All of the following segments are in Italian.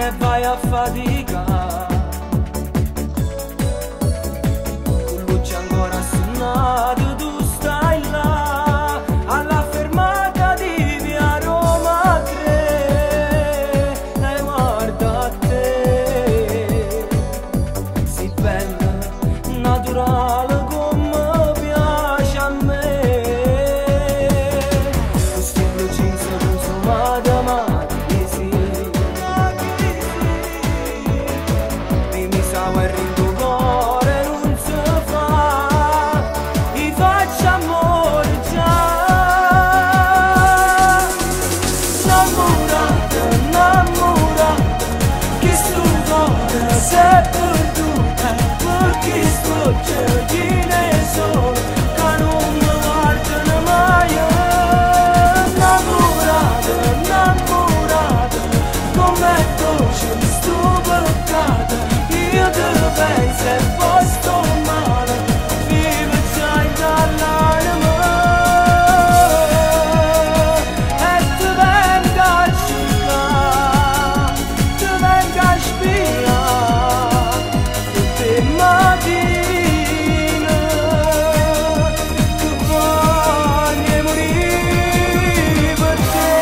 e vai a fatica. Tu luci ancora assunnato, tu stai là alla fermata di via Roma 3 e guarda a te, sei bella, naturale come piace a me. Questi blu jeans consumati amati, sì, mi sa guerra in tuo cuore non si fa, mi faccio amore già. Innamorata, innamorata, che sto cuore si è perduta, perché sto giardino solo che non mi guardano mai. Innamorata, innamorata, come dolce mi sto bloccata, io te penso e poi sto male, vivo già dall'anima e ti vengo a cercare, ti vengo a spiare tutte le mattine, che voglio morire per te.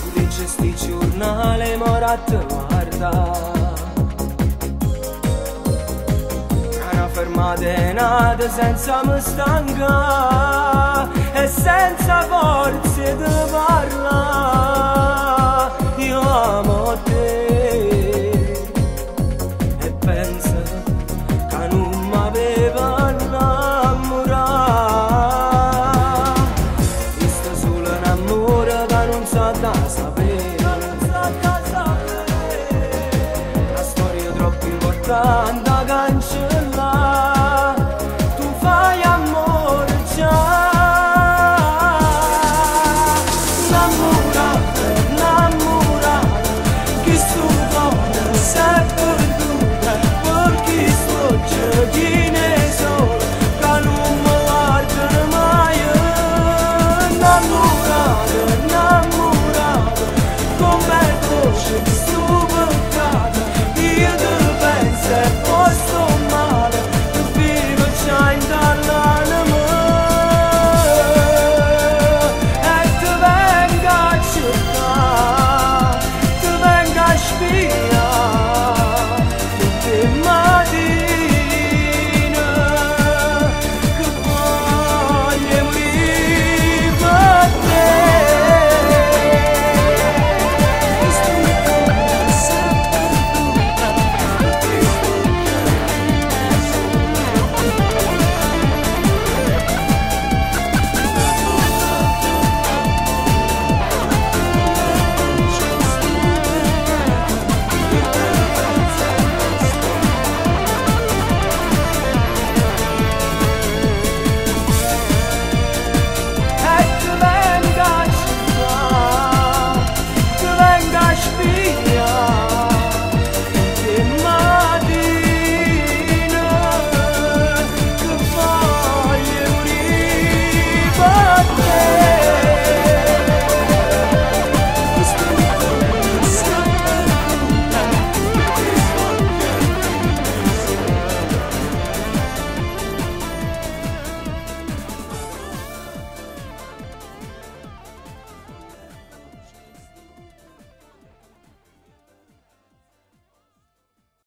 Tu dici sti giornali mora a te guarda, una fermata è nata senza mi stanca e senza forze di parlare. Io amo te e penso che non m'aveva innamorato. Questo solo un amore che non sa da sapere, una storia troppo importante